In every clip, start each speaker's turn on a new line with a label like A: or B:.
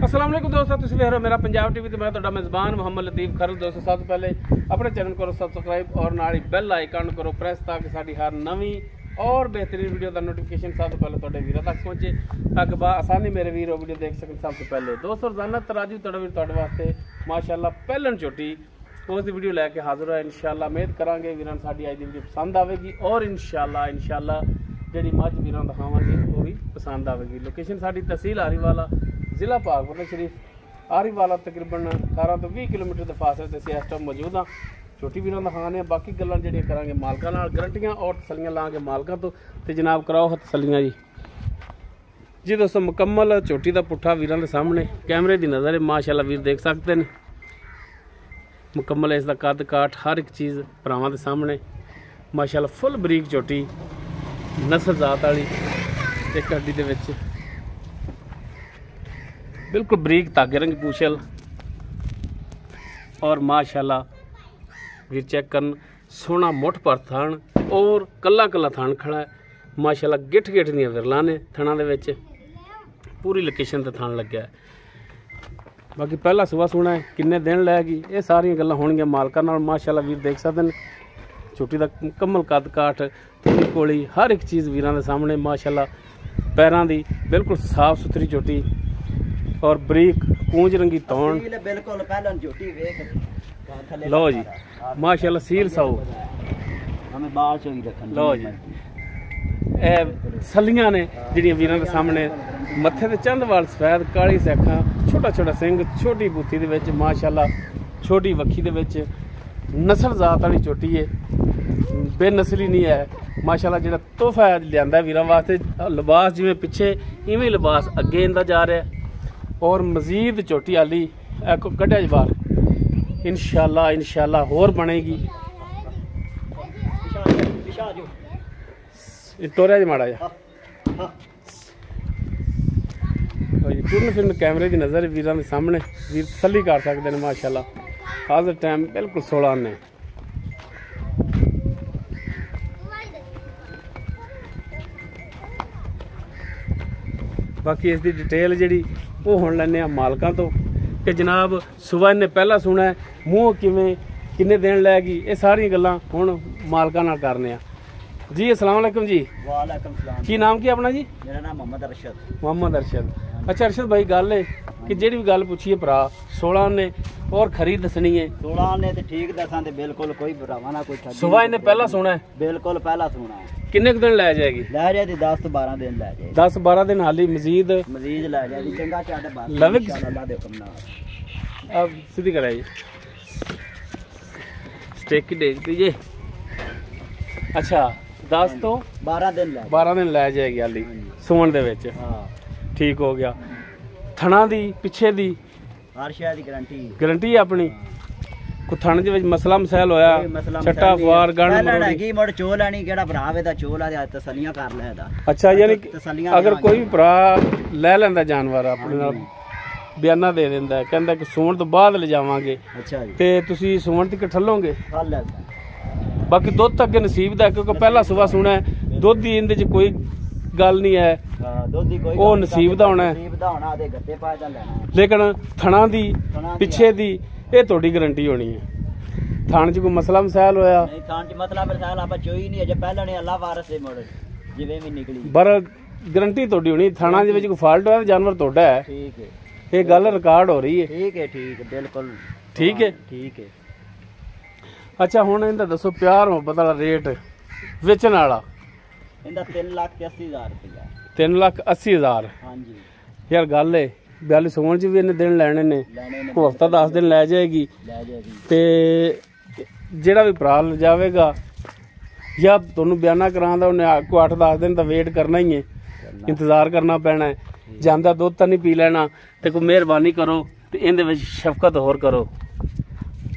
A: अस्सलाम वालेकुम दोस्तों, तुसीं वेख रहे हो मेरा पंजाब टीवी ते मैं तुहाडा मेज़बान मोहम्मद लतीफ़ खरल। दोस्तों सब तो पहले अपने चैनल करो सब्सक्राइब और नाल ही बेल आइकन करो प्रेस ताकि साडी हर नवीं और बेहतरीन वीडियो का नोटिफिकेशन सब तो पहले तुहाडे वीरां तक पहुंचे ताकि आसानी मेरे वीर वीडियो देख सकन। सब तो पहले दोस्तों रोजाना तराजू तुहाडा वीर तुहाडे वास्ते माशाअल्लाह पहलन चोटी उस दी वीडियो लैके हाजिर है। इंशाअल्लाह उम्मीद करांगे वीरां साडी अज दी वीडियो पसंद आवेगी और इंशाअल्लाह जी मझ वीरां दिखावांगे वो भी पसंद आएगी। लोकेशन साडी तहसील आरीवाला, जिला पाकपुर शरीफ। आरीवाला तकरीबन 18 तो 20 किलोमीटर के फासले से इस टाइम मौजूद हाँ। छोटी वीरां दिखाने बाकी गल्लां जिहड़ियां करांगे मालकां नाल, गारंटियां और तसल्लियां लांगे मालकां तो जनाब कराओ तसल्लियां जी। दोस्तों मुकम्मल छोटी का पुट्ठा वीरां दे सामने कैमरे की नज़र है माशाअल्लाह वीर देख सकते हैं। मुकम्मल इसका कद काठ हर एक चीज़ भरावां दे सामने माशाअल्लाह फुल बरीक चोटी नस्ल जात वाली एक हड्डी दे विच बिल्कुल बरीक धागे रंग पूछल और माशाअल्लाह वीर चेक करन सोहना मुठ पर थान और कला कला थान खड़ा है माशाअल्लाह। गिठ गिठ दी विरलां ने थणा दे विच पूरी लोकेशन ते थान लग्या है। बाकी पहला सुबह सोना है किन्ने दिन लैगी ये सारियां गल्लां होणगियां मालकां नाल। माशाअल्लाह वीर देख सकदे ने छोटी दा मुकम्मल कद काठ थोड़ी कोली हर एक चीज़ वीरां दे सामने माशाअल्लाह। पैरां दी बिल्कुल साफ सुथरी चोटी और बरीक कूंज रंगी तौण
B: बिल्कुल पहलन झोटी वेख
A: लो जी माशाअल्लाह सील साओ
B: हमें बाहर चोई रखन
A: लो जी। ए सलियां ने जिहड़ियां वीरां दे सामने मत्थे ते चंद वाल सफेद काली सैखां छोटा छोटा सिंह छोटी बूथी दे विच माशाअल्लाह छोटी वक्खी दे विच नस्ल जात वाली चोटी है बेनसली नहीं है माशाअल्लाह। जिहड़ा तोहफा लियांदा वीरां वास्ते लिबास जिवें पिछे इवें लिबास अगे इंदा जा रहा है और मजीद चोटी आली कढ़िया ज बाहर इंशाअल्लाह होर बनेगी। टोरिया ज माड़ा जा टुरन फिरन कैमरे की नज़र वीरां दे सामने वीर तसल्ली कर सकते हैं माशाअल्लाह। आज टाइम बिल्कुल 16 ने बाकी इसकी डिटेल जी वो हुण लैने मालकां तो कि जनाब सुबह इन्हें पहला सुना है मूँह किवें किन्ने दिन लैगी ये सारियां गल्लां हुण मालकां नाल करने आ जी। अस्सलाम वालेकुम जी।
B: वालेकुम सलाम।
A: की नाम की अपना जी?
B: मेरा नाम मोहम्मद अरशद।
A: मोहम्मद अरशद। अच्छा अरशद भाई गल है कि जेड़ी भी गल पूछिए भरा 16 ने और खरी दसनी है
B: 16 ने तो ठीक दसां ते बिल्कुल कोई भरावा ना कोई ठगी।
A: सुबह इन्हें पहला सुना है
B: बिल्कुल पहला सुना है।
A: किन्ने दिन लै जाएगी?
B: लै जाएगी 10 तो 12 दिन लै जाएगी।
A: 10-12 दिन हाली मजीद
B: लै जाएगी। चंगा चाटे बात
A: लविक
B: इंशाअल्लाह दे हुक्म नाल
A: अब सीधी कराइए स्टेक की देख दीजिए। अच्छा 10 तो 12 दिन लै जाएगी हाली सुमन दे विच।
B: हां
A: ठीक हो गया। थणा दी पिछे दी
B: हर शय दी
A: गारंटी अपनी को थण दे विच मसला मसैल होया छट्टा फार गण
B: मरोड़ी की मोड़ चो लैनी केड़ा भरा वे दा चो ला तसल्लियां कर लेदा।
A: अच्छा यानी अगर कोई भी भरा ले लैंदा जानवर अपने नाल बयाना दे दिंदा है कहंदा कि सुमन तो बाद ले जावांगे।
B: अच्छा जी।
A: ते तुसी सुमन तक ठल्लोगे
B: हल है
A: बाकी दुध तक नसीब दा क्योंकि पहला सुबह सुना है दुध दी इंदे च कोई गल नहीं है वो नसीब दा होना है लेकिन थणा दी पिछे दी ये थोड़ी गारंटी होनी है। थान च कोई मसला मसैल होया पर गारंटी थोड़ी होनी। थाना दे विच कोई फॉल्ट होया जानवर थोड़ा है ये गल रिकॉर्ड हो रही है।
B: ठीक है बिल्कुल
A: ठीक है। अच्छा हुण इहदा दसो प्यार मुहब्बत वाला रेट वेचण वाला
B: 3,80,000 रुपया
A: 3,80,000।
B: हाँ जी
A: यार गल है 42 सुमन च भी इन्ने दिन लैने ने कोई हफ्ता 10 दिन लै जाएगी ते जेड़ा भी भरा ले जाएगा या तुहानूं बयाना करांदा उन्हें कोई 8-10 दिन का वेट करना ही है इंतजार करना पैना है। जांदा दुध तो नहीं पी लेना तो कोई मेहरबानी करो तो इहदे विच शफकत होर करो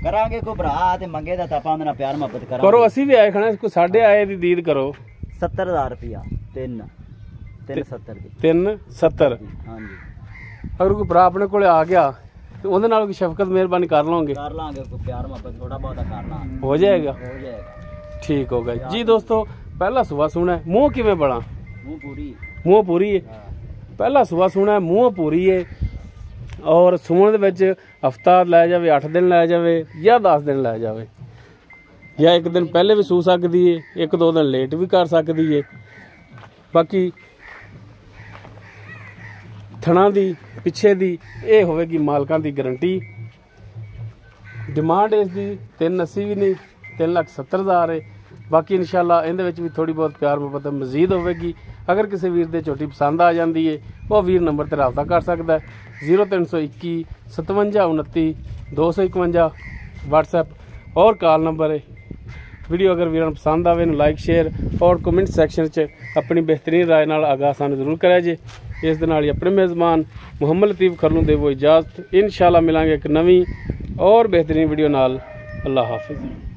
B: करांगे कोई भरा ते मंगे दा तां उहदे नाल प्यार मुहब्बत
A: करो। असीं भी आए खड़े कोई साढ़े आए दी दीद करो
B: 70,000 रुपया 370
A: 370।
B: हाँ जी।
A: अगर कोई भरा अपने को आ गया तो उहदे नाल शफकत मेहरबानी कर लांगे
B: कोई प्यार मुहब्बत थोड़ा बहुत करना
A: हो जाएगा। ठीक होगा जी। दोस्तों पहला सुबह सुना है मुँह किवें बड़ा
B: मुँह पूरी है।
A: पहला सुबह सुना है मुँह पूरी है ਔਰ ਸੂਣ ਦੇ ਵਿੱਚ ਹਫਤਾ ਲੈ ਜਾਵੇ, 8 ਦਿਨ ਲੈ ਜਾਵੇ ਜਾਂ 10 ਦਿਨ ਲੈ ਜਾਵੇ, ਜਾਂ ਇੱਕ ਦਿਨ ਪਹਿਲੇ ਵੀ ਸੂ ਸਕਦੀ ਏ, 1-2 ਦਿਨ ਲੇਟ ਵੀ ਕਰ ਸਕਦੀ ਏ। ਬਾਕੀ ਥਣਾ ਦੀ ਪਿੱਛੇ ਦੀ ਇਹ ਹੋਵੇਗੀ ਮਾਲਕਾਂ ਦੀ ਗਰੰਟੀ। ਡਿਮਾਂਡ ਇਸ ਦੀ 380 ਵੀ ਨਹੀਂ, 3,70,000 ਹੈ। ਬਾਕੀ ਇਨਸ਼ਾਅੱਲਾ ਇਹਦੇ ਵਿੱਚ ਵੀ ਥੋੜੀ ਬਹੁਤ ਪਿਆਰ ਮੁਹੱਬਤ ਮਜ਼ੀਦ ਹੋਵੇਗੀ। ਅਗਰ ਕਿਸੇ ਵੀਰ ਦੇ ਝੋਟੀ ਪਸੰਦ ਆ ਜਾਂਦੀ ਹੈ ਉਹ ਵੀਰ ਨੰਬਰ ਤੇ ਰਾਬਤਾ ਕਰ ਸਕਦਾ ਹੈ 0321 57 29 251 WhatsApp और कॉल नंबर है। वीडियो अगर वीर पसंद आवे लाइक शेयर और कमेंट सैक्शन च अपनी बेहतरीन राय नाल आगाह सानू जरूर करा जे। इस दे नाल अपने मेज़बान मुहम्मद लतीफ़ खरलू देवो इजाज़त। इंशाअल्लाह मिलांगे एक नवी और बेहतरीन वीडियो नाल। अल्लाह हाफिज़।